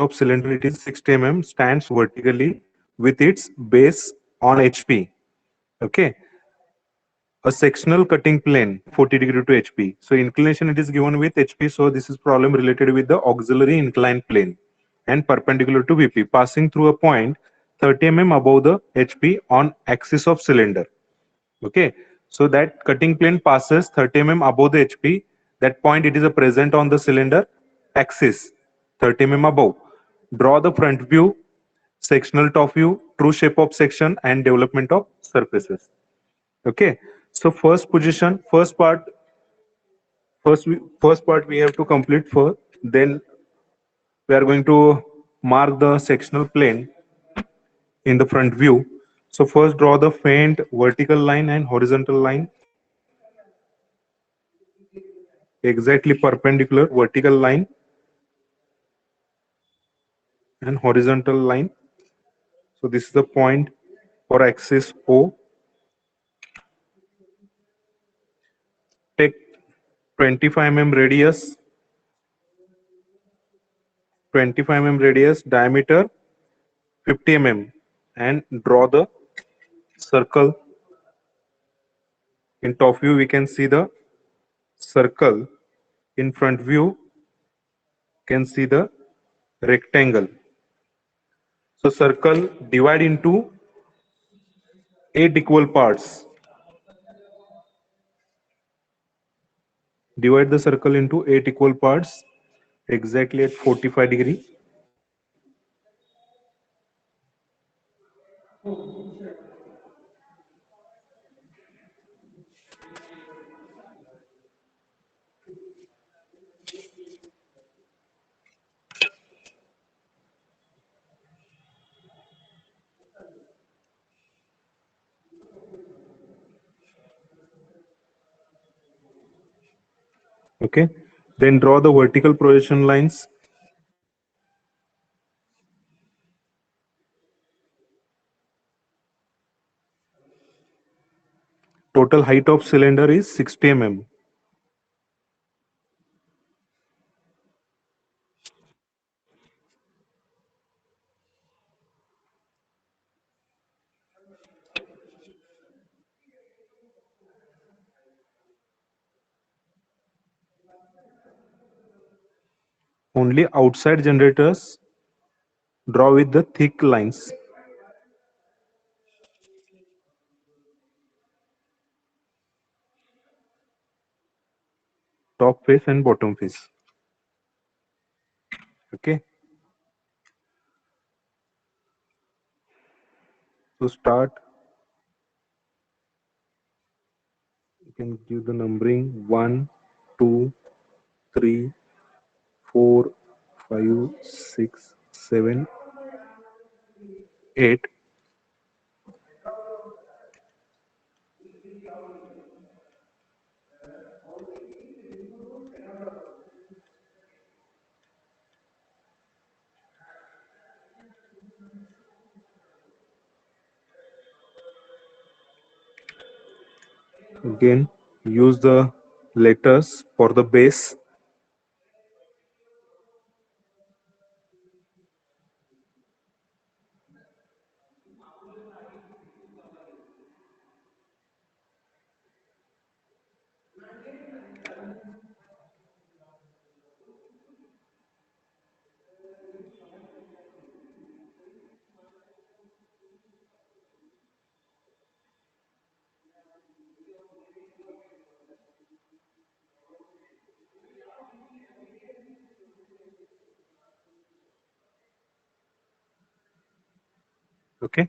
of cylinder, it is 60 mm, stands vertically with its base on HP. Okay. A sectional cutting plane 40° to HP. So inclination it is given with HP. So this is problem related with the auxiliary inclined plane and perpendicular to VP, passing through a point 30 mm above the HP on axis of cylinder. Okay. So that cutting plane passes 30 mm above the HP. That point it is a present on the cylinder axis 30 mm above. Draw the front view, sectional top view, true shape of section and development of surfaces. Okay. So first position, first part we have to complete first. Then we are going to mark the sectional plane in the front view. So first draw the faint vertical line and horizontal line, exactly perpendicular vertical line and horizontal line. So this is the point for axis O. Take 25 mm radius, 25 mm radius, diameter 50 mm, and draw the circle. In top view we can see the circle. In front view can see the rectangle. So circle divide into 8 equal parts. Divide the circle into 8 equal parts exactly at 45°. Okay. Then draw the vertical projection lines. Total height of cylinder is 60 mm. Only outside generators draw with the thick lines. Top face and bottom face. Okay. To start, you can give the numbering 1, 2, 3, 4, 5, 6, 7, 8. Again, use the letters for the base. Okay.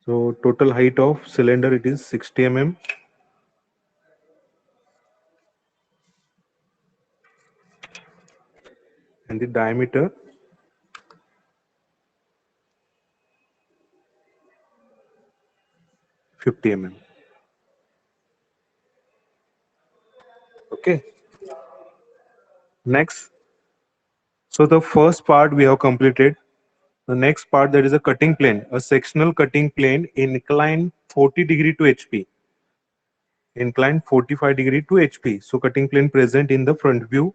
So total height of cylinder it is 60 mm. And the diameter 50 mm. Okay. Next. So the first part we have completed. The next part, that is a cutting plane, a sectional cutting plane inclined 40 degree to HP, inclined 45 degree to HP. So cutting plane present in the front view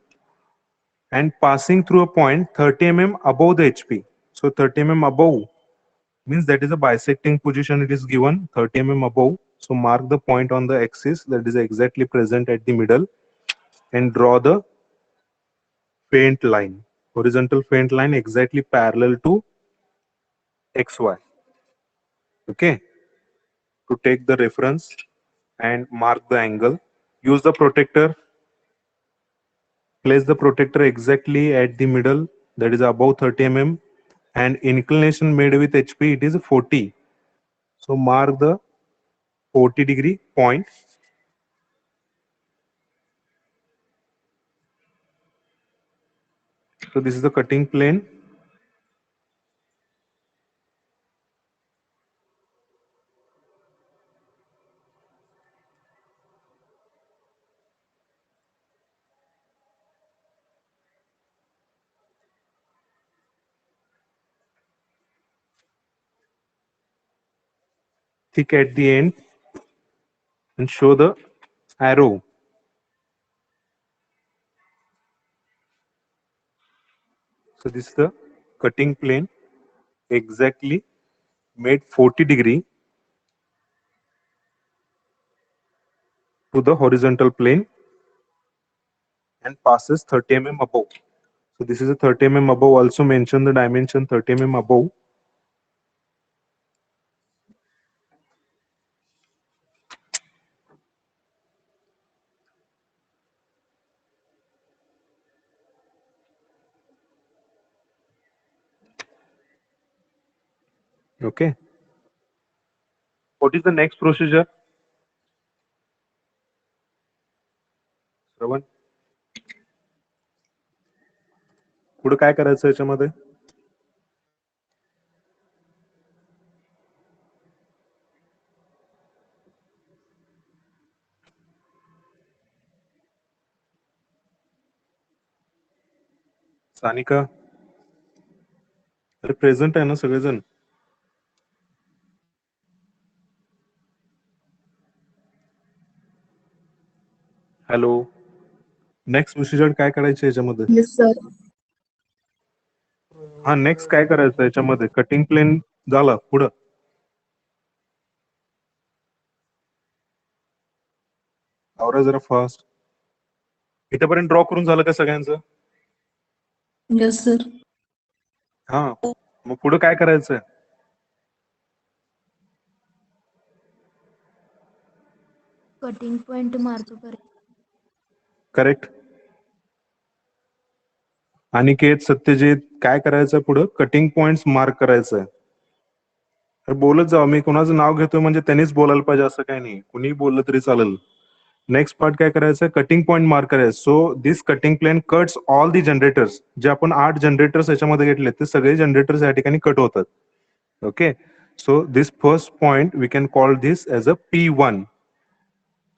and passing through a point 30 mm above the HP. So 30 mm above means that is a bisecting position, it is given 30 mm above. So mark the point on the axis that is exactly present at the middle and draw the faint line, horizontal faint line exactly parallel to XY. Okay, to take the reference and mark the angle. Use the protector. Place the protector exactly at the middle, that is above 30 mm, and inclination made with HP it is 40. So mark the 40 degree point. So this is the cutting plane. Thick at the end and show the arrow. So this is the cutting plane exactly made 40 degree to the horizontal plane and passes 30 mm above. So this is a 30 mm above. Also mention the dimension 30 mm above. Okay. What is the next procedure? श्रवण, पुढे काय करायचं याच्यामध्ये? सानिका, अरे present आहे ना सगळेजण? Hello, next procedure काय करायचं याच्यामध्ये? Yes, sir. हा, नेक्स्ट काय करायचं याच्यामध्ये? कटिंग प्लेन झालं, पुढं आवरा जरा फास्ट. इथपर्यंत ड्रॉ करून झालं का सगळ्यांचं? Yes, sir. हा, मग पुढे काय करायचंय? Cutting point mark करें. करेक्ट. अनिकेत, सत्यजित, काय करायचं पुढं? कटिंग पॉइंट्स मार्क करायचंय. बोलत जाऊ, मी कोणाचं नाव घेतोय म्हणजे त्यांनीच बोलायला पाहिजे असं काही नाही, कुणीही बोललं तरी चालेल. नेक्स्ट पार्ट काय करायचं? कटिंग पॉइंट मार्क करायचं. So this cutting plane cuts all the generators. जे आपण 8 जनरेटर्स याच्यामध्ये घेतले ते सगळे जनरेटर्स या ठिकाणी कट होतात. Okay, so this first point we can call this as a P1.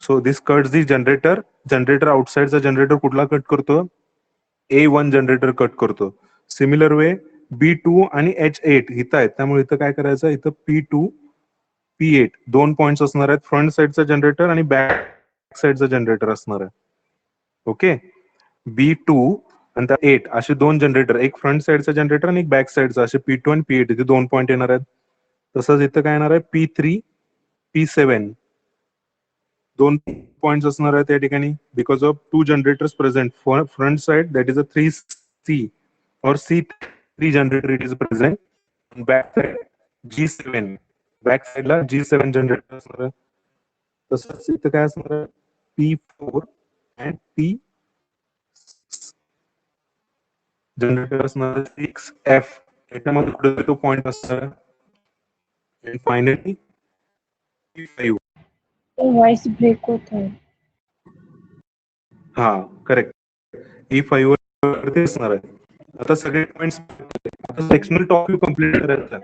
So this cuts the generator. Generator आउटसाइडचा जनरेटर कुठला कट करतो? A1 जनरेटर कट करतो. सिमिलर वे B2 आणि H8 इथं आहेत, त्यामुळे इथं काय करायचं? इथं P2 P8 दोन पॉइंट्स असणार आहेत. फ्रंट साइडचा जनरेटर आणि बॅक साइडचा जनरेटर असणार आहे. ओके, B2 आणि 8 असे दोन जनरेटर, एक फ्रंट साइडचा जनरेटर आणि एक बॅक साइडचा, असे P2 आणि P8 इथे दोन पॉइंट येणार आहेत. तसंच इथं काय येणार आहे? P3 P7 दोन पॉइंट्स असणार आहेत या ठिकाणी, because of to generators present. Front side that is a 3C or C3 generator it is present. Back side G7, back साइडला G7 जनरेटर असणार आहे. तसंच इथं काय असणार आहे? P4 अँड P जनरेटर असणार 6F, याच्यामध्ये कुठे तो पॉइंट असणार आहे. आणि फायनली P5. वॉइस ब्रेक होत आहे. हा, करेक्ट. E5 वरती असणार आहे. आता सगळे पॉइंट्स, आता सेक्शनल टॉपिक कंप्लीट करायचा.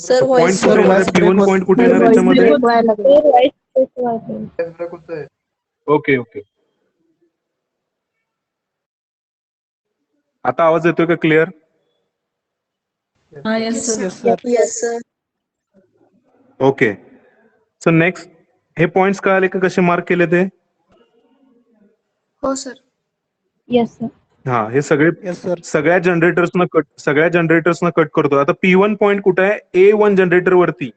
Sir, पॉइंट voice कुठे येणार आहे? P1 पॉइंट कुठे येणार आहे याच्यामध्ये? Okay okay. आता आवाज येतोय का clear? Yes, sir. Yes, sir. Yes, sir. Okay. So next हे पॉइंट्स कळाले का कसे मार्क केले ते? हो सर. Yes, sir. हा, हे सगळे Yes, sir. सगळ्या जनरेटर्सना कट करतो. आता P1 पॉइंट कुठे आहे? A1 जनरेटर वरती.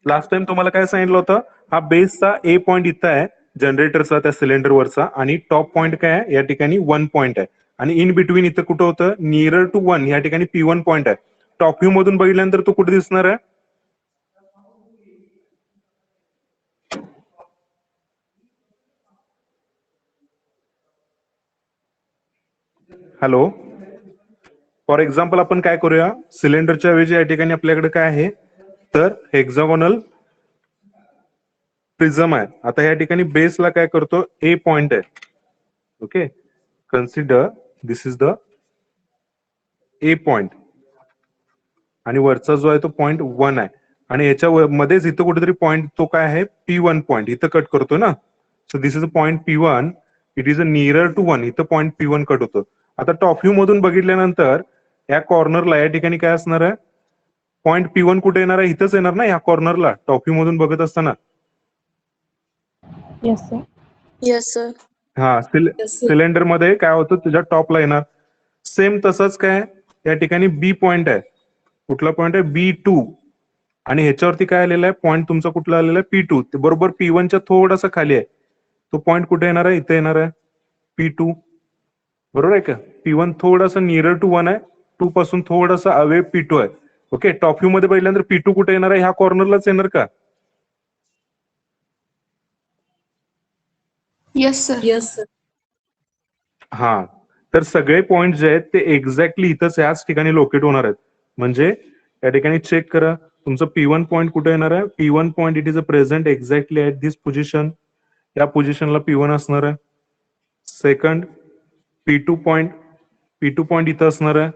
लास्ट टाइम तुम्हाला काय सांगितलं होतं? हा बेसचा A पॉइंट इथं आहे जनरेटरचा, त्या सिलेंडरवरचा, आणि टॉप पॉइंट काय आहे? या ठिकाणी 1 पॉइंट आहे. आणि इन बिटवीन इथं कुठं होतं? नियर टू 1 या ठिकाणी P1 पॉइंट आहे. टॉप व्ह्यू मधून बघितल्यानंतर तो कुठे दिसणार आहे? हॅलो. फॉर एक्झाम्पल आपण काय करूया, सिलेंडरच्या ऐवजी या ठिकाणी आपल्याकडे काय आहे, तर हेक्झागोनल प्रिझम आहे. आता या ठिकाणी बेसला काय करतो? ए पॉइंट आहे. Okay, consider this is the A point, आणि वरचा जो आहे तो पॉइंट 1 आहे, आणि याच्या मध्येच इथं कुठेतरी पॉइंट तो काय आहे? P1 पॉइंट इथं कट करतो ना. So this is a point P1, it is a near to 1, इथं पॉइंट P1 कट होतं. आता टॉप व्ह्यू मधून बघितल्यानंतर या कॉर्नरला या ठिकाणी काय असणार आहे? पॉइंट P1 कुठे येणार आहे? इथंच येणार ना, या कॉर्नरला टॉप व्ह्यू मधून बघत असताना. Yes, sir. Yes, sir. हा, सिलेंडर मध्ये काय होतं? तुझ्या टॉपला येणार. सेम तसंच काय या ठिकाणी बी पॉइंट आहे. कुठला पॉइंट आहे? B2, आणि ह्याच्यावरती काय आलेला आहे? पॉइंट तुमचा कुठला आलेला आहे? P2. ते बरोबर P1 च्या थोडासा खाली आहे. तो पॉइंट कुठे येणार आहे? इथे येणार आहे P2. बरोबर आहे का? P1 थोडासा नियर टू 1 आहे, 2 पासून थोडासा अवे P2 आहे. ओके, टॉप व्ह्यू मध्ये बघितल्यानंतर P2 कुठे येणार आहे? ह्या कॉर्नरलाच येणार का? Yes sir. Yes sir. हा, तर सगळे पॉइंट जे आहेत ते एक्झॅक्टली इथंच याच ठिकाणी लोकेट होणार आहेत. म्हणजे या ठिकाणी चेक करा, तुमचं P1 पॉइंट कुठे येणार आहे? P1 point it is a present exactly at this position. या पोझिशनला P1 असणार आहे. सेकंड, P2 पॉइंट इथं असणार आहे.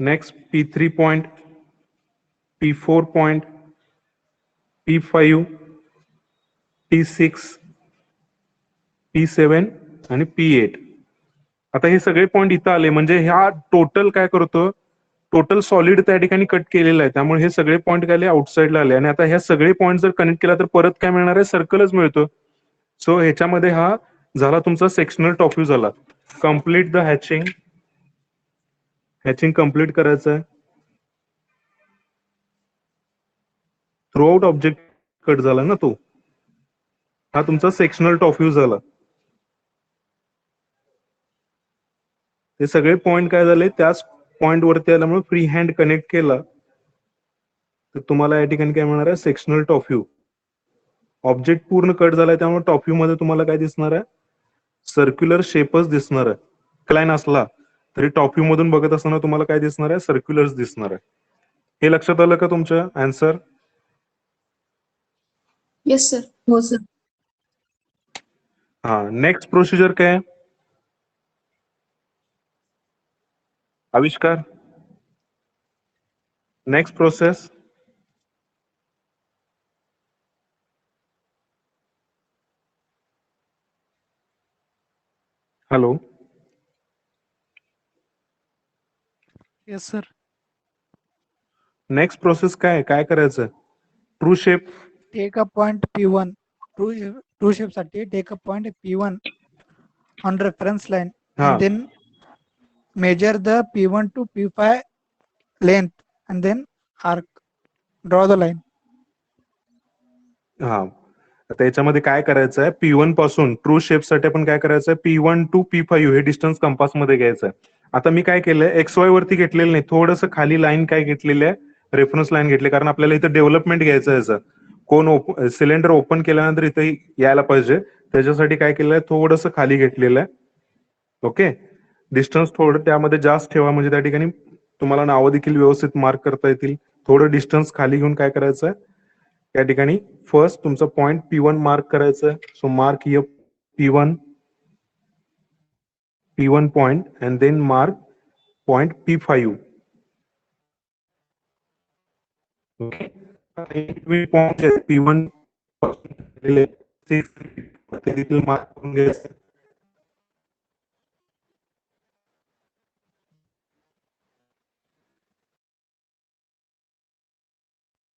Next P3 point, P4 point, P5, P6, P7 आणि P8. आता हे सगळे पॉइंट इथं आले म्हणजे ह्या टोटल काय करतो? टोटल सॉलिड त्या ठिकाणी कट केलेलं आहे. त्यामुळे हे सगळे पॉइंट काय आले? आउटसाइडला आले. आणि आता ह्या सगळे पॉइंट जर कनेक्ट केला तर परत काय मिळणार आहे? सर्कलच मिळतो. सो ह्याच्यामध्ये हा झाला तुमचा सेक्शनल टॉप व्ह्यू झाला. Complete the hatching. Hatching complete करायचं आहे. थ्रू आउट ऑब्जेक्ट कट झाला ना तो. हा तुमचा सेक्शनल टॉप व्ह्यू झाला. हे सगळे पॉइंट काय झाले? त्याच पॉइंट वरती आल्यामुळे फ्री हँड कनेक्ट केला तर तुम्हाला या ठिकाणी काय मिळणार आहे? Sectional top view. ऑब्जेक्ट पूर्ण कट झालाय त्यामुळे टॉप व्ह्यू मध्ये तुम्हाला काय दिसणार आहे? सर्क्युलर शेपच दिसणार आहे. क्लाइन असला तरी टॉप व्ह्यू मधून बघत असताना तुम्हाला काय दिसणार आहे? सर्क्युलर्स दिसणार आहे. हे लक्षात आलं का तुमच्या? आन्सर. Yes sir. हो सर. हा, नेक्स्ट प्रोसिजर काय आहे? आविष्कार, next process. Hello. Yes, sir. Next process काय करायचं? True shape. Take a point P1. True shape साठी take a point P1 on reference line हा, and then measure the P1 to P5 length and then arc. Draw the line. हा. आता याच्यामध्ये काय करायचं आहे? P1 पासून ट्रू शेप साठी आपण काय करायचं आहे? P1 टू P5 हे डिस्टन्स कंपास मध्ये घ्यायचं आहे. आता मी काय केलंय? XY वरती घेतलेलं नाही, थोडंसं खाली लाईन काय घेतलेली आहे? रेफरन्स लाईन घेतली, कारण आपल्याला इथं डेव्हलपमेंट घ्यायचं आहे. कोण सिलेंडर ओपन केल्यानंतर इथे यायला पाहिजे, त्याच्यासाठी काय केलंय? थोडंसं खाली घेतलेलं आहे. ओके, डिस्टन्स थोडं त्यामध्ये जास्त ठेवा म्हणजे त्या ठिकाणी तुम्हाला नावं देखील व्यवस्थित मार्क करता येतील. थोडं डिस्टन्स खाली घेऊन काय करायचं? या ठिकाणी फर्स्ट तुमचा पॉइंट P1 मार्क करायचं. So mark here P1 point and then mark point P5. Okay, point P1 देखील मार्क करून घ्यायचं.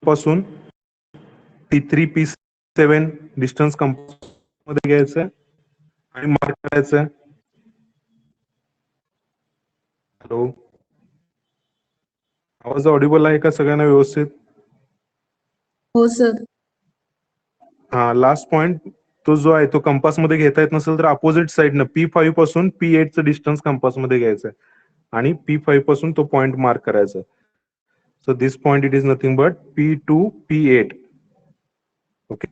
पासून P3 P7 डिस्टन्स कंपास मध्ये घ्यायचं आणि मार्क करायचं. हॅलो, आवाज ऑडिबल आहे का सगळ्यांना व्यवस्थित? हो सर. हा, लास्ट पॉइंट तो जो आहे तो कंपास मध्ये घेता येत नसेल तर अपोजिट साइडनं P5 पासून P8 चं डिस्टन्स कंपास मध्ये घ्यायचं आणि P5 पासून तो पॉइंट मार्क करायचा. So this point it is nothing but P2 P8. Okay.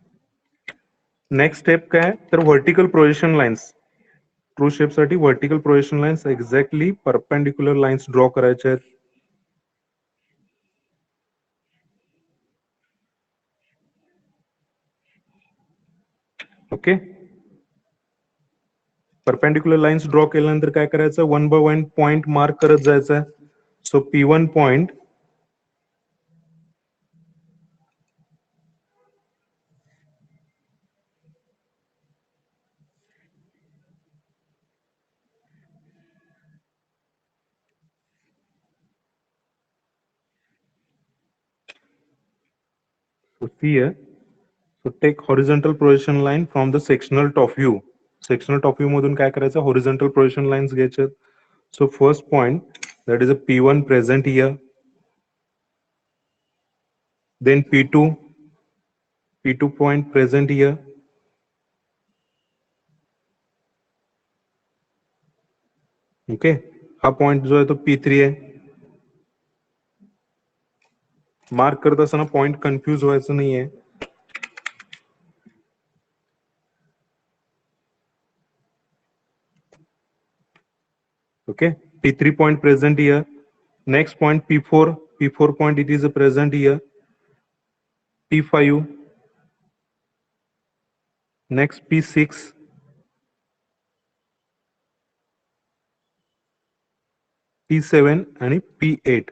Next step काय तर vertical projection lines. True shape साठी vertical projection lines exactly perpendicular lines draw करायच्या आहेत. ओके. परपेंडिक्युलर लाईन्स ड्रॉ केल्यानंतर काय करायचं, 1 by 1 पॉइंट मार्क करत जायचं. So P1 point here. So take horizontal projection line from the sectional top view. Sectional top view मधून काय करायचं, horizontal projection lines घ्यायचे. So first point, that is a P1 present here. Then P2 point present here. Okay, हा point जो आहे तो P3 आहे. Mark करत असताना पॉइंट कन्फ्यूज व्हायचं नाहीये. Okay, P3 point present here. Next point P4 point it is present here. P5, next P6, P7 आणि P8.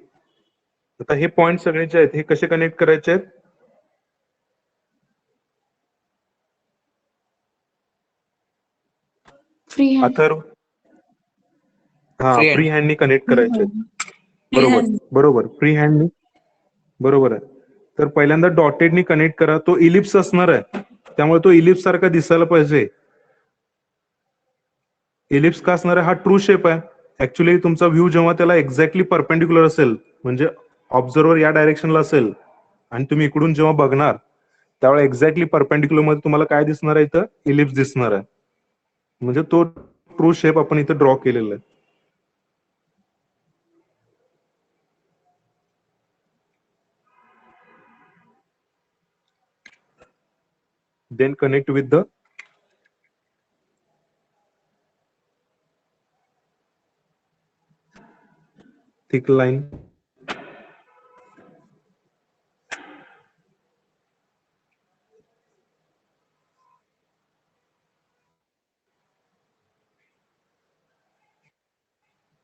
आता हे पॉइंट सगळे जे आहेत हे कसे कनेक्ट करायचे आहेत, फ्री हँड. अथर्व? हा, Free hand. फ्री हँडनी कनेक्ट करायचे आहेत. बरोबर, फ्री हँडनी. बरोबर आहे. तर पहिल्यांदा डॉटेडनी कनेक्ट करा. तो इलिप्स असणार आहे त्यामुळे तो इलिप्स सारखा दिसायला पाहिजे. इलिप्स का असणार आहे, हा ट्रू शेप आहे. ऍक्च्युली तुमचा व्ह्यू जेव्हा त्याला एक्झॅक्टली परपेंडिक्युलर असेल, म्हणजे ऑब्झर्वर या डायरेक्शनला असेल आणि तुम्ही इकडून जेव्हा बघणार त्यावेळेला एक्झॅक्टली परपेंडिक्युलर मध्ये तुम्हाला काय दिसणार आहे, इथं इलिप्स दिसणार आहे. म्हणजे तो ट्रू शेप आपण इथं ड्रॉ केलेला आहे. Then connect with the thick line.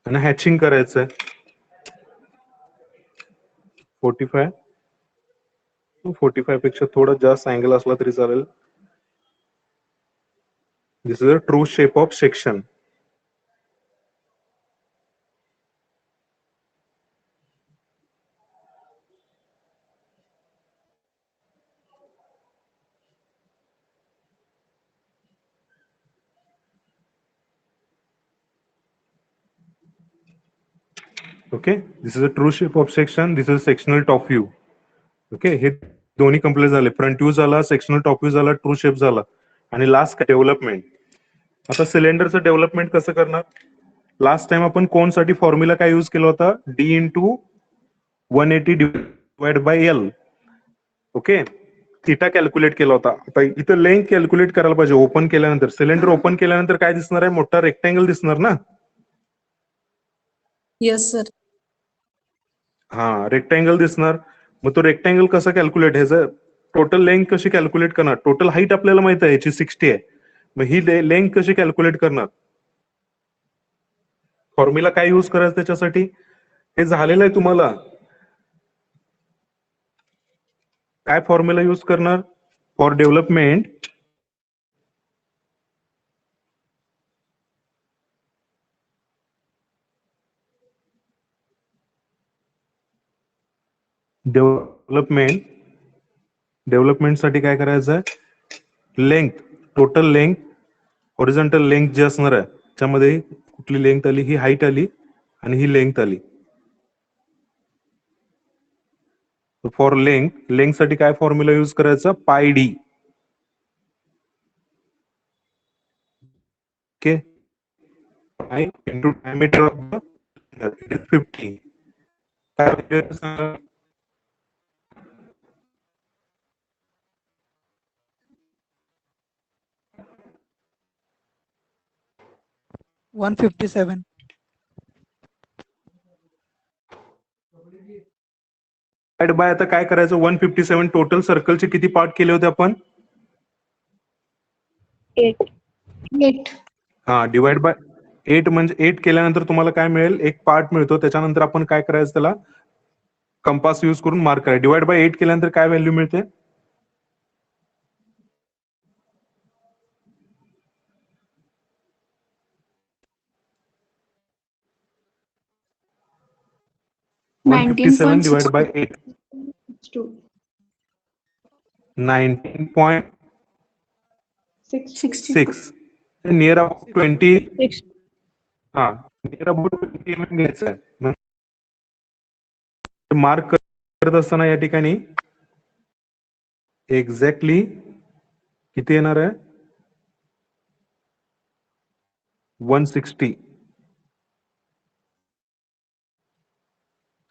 आणि हॅचिंग करायचं आहे. 45 पेक्षा थोडा जास्त अँगल असला तरी चालेल. This is a true shape of section. Okay, this is a true shape of section. This is sectional top view. Okay, हे दोन्ही कंप्लीट झाले. फ्रंट व्ह्यू झाला, सेक्शनल टॉप व्ह्यू झाला, ट्रू शेप झाला आणि लास्ट डेव्हलपमेंट. आता सिलेंडरचं development कसं करणार, लास्ट टाइम आपण कोन साठी फॉर्म्युला काय यूज केला होता, D × 180 divide by L. Okay, theta calculate केला होता. आता इथं लेंथ कॅल्क्युलेट करायला पाहिजे. ओपन केल्यानंतर, सिलेंडर ओपन केल्यानंतर काय दिसणार आहे, मोठा रेक्टँगल दिसणार ना. Yes sir. हा, रेक्टँगल दिसणार. मग तो रेक्टँगल कसा कॅल्क्युलेट, ह्याचं टोटल लेंथ कशी कॅल्क्युलेट करणार. टोटल हाईट आपल्याला माहित आहे याची 60 आहे. मग ही लेंथ कशी कॅल्क्युलेट करणार, फॉर्म्युला काय यूज करायचं त्याच्यासाठी, हे झालेलं आहे तुम्हाला. काय फॉर्म्युला यूज करणार फॉर डेव्हलपमेंट, डेव्हलपमेंटसाठी काय करायचं आहे, length, total length, horizontal length जी असणार आहे त्याच्यामध्ये कुठली लेंथ आली, ही हाईट आली आणि ही लेंथ आली. फॉर लेंथ साठी काय फॉर्म्युला यूज करायचा, पाय D. Okay, pi into diameter of the 50. काय 157. बाय आता काय करायचं, 157 टोटल सर्कलचे किती पार्ट केले होते आपण, 8. 8. हा, डिवाइड बाय 8 म्हणजे 8 केल्यानंतर तुम्हाला काय मिळेल, एक पार्ट मिळतो. त्याच्यानंतर आपण काय करायचं, त्याला कंपास यूज करून मार्क करायचं. डिवाइड बाय 8 केल्यानंतर काय व्हॅल्यू मिळते, 157 डिवाइड बाय 8, 19.6, नियर अबाउट 20. 6. हा, नियर अबाउट 20 mm घ्यायचं आहे. मार्क करत असताना या ठिकाणी एक्झॅक्टली किती येणार आहे, 160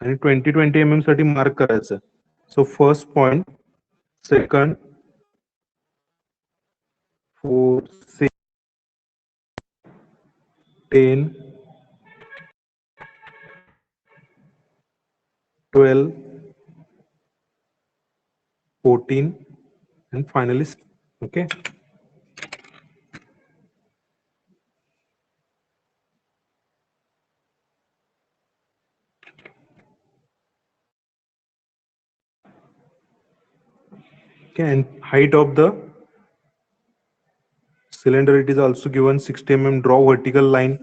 आणि 20 mm साठी मार्क करायचं. So first point, second, 4, 6, 10, 12, 14 and finally, okay. Okay, and height of the cylinder, it is also given 60 mm. Draw vertical line.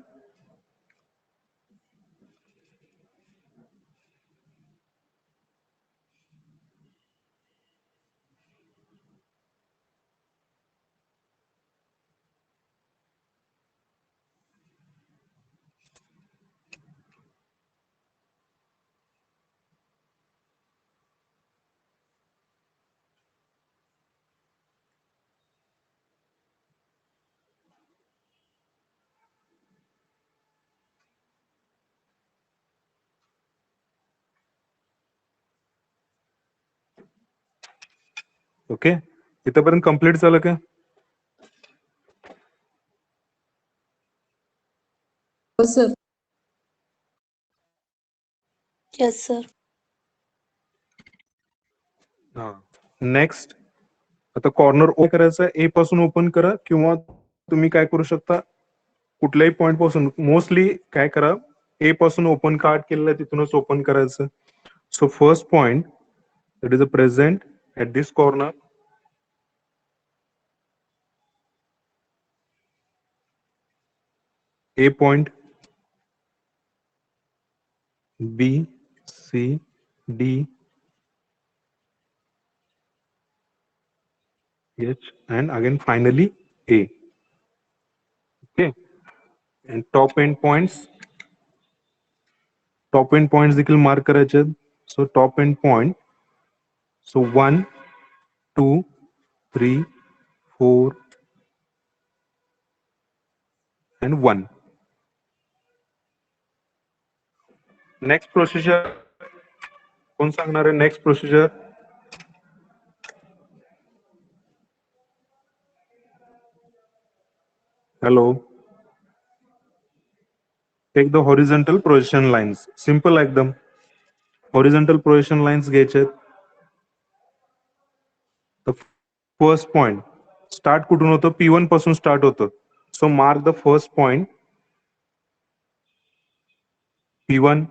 Okay, इथपर्यंत कंप्लीट झालं का? हो सर. Yes, sir. हा, नेक्स्ट आता कॉर्नर ओ करायचं, ए पासून ओपन करा किंवा तुम्ही काय करू शकता, कुठल्याही पॉइंट पासून, मोस्टली काय करा, ए पासून ओपन कार्ड केलेलं आहे तिथूनच ओपन करायचं. So first point that is a present at this corner, A point, B, C, D, H, and again finally A. Okay, and top end points देखील मार्क करायचे आहेत. So top end point, so 1, 2, 3, 4 and 1. Next procedure कोण सांगणार आहे, next procedure? Hello, take the horizontal projection lines. Simple एकदम, horizontal projection lines घ्यायचे. First point start कुठून होतं, P1 पासून स्टार्ट होतं. So mark the first point P1,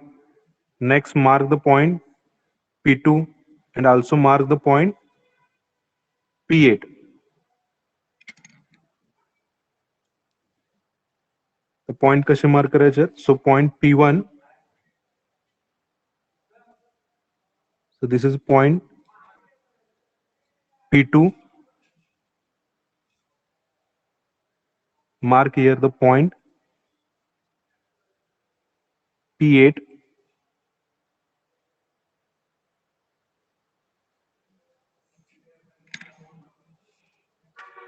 next mark the point P2 and also mark the point P8. The point कसे mark करायचे? So point P1, so this is point P2, mark here the point. P8,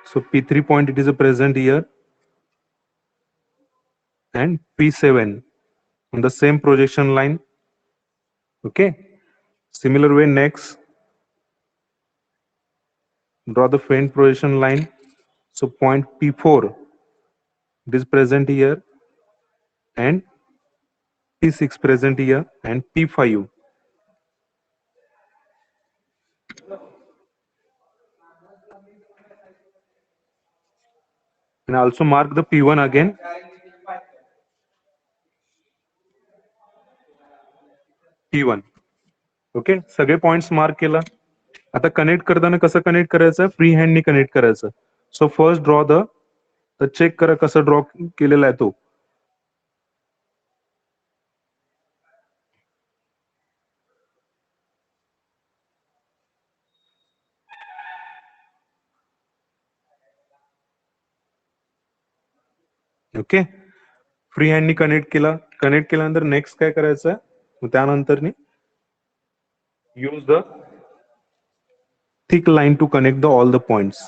so P3 point, it is a present here, and P7 on the same projection line. Okay, similar way next, draw the faint projection line. So point P4, it is present here, and P6 present here, and P5. And also mark the P1 again. P1. Okay, सगळे points mark केला. आता connect करताना कसं connect करायचं, free हँडनी connect करायचं. So first draw तर check करा कसं ड्रॉ केलेला आहे तो. ओके, फ्री हँडनी कनेक्ट केला. कनेक्ट केल्यानंतर नेक्स्ट काय करायचं, त्यानंतर use the thick line to connect the all the points.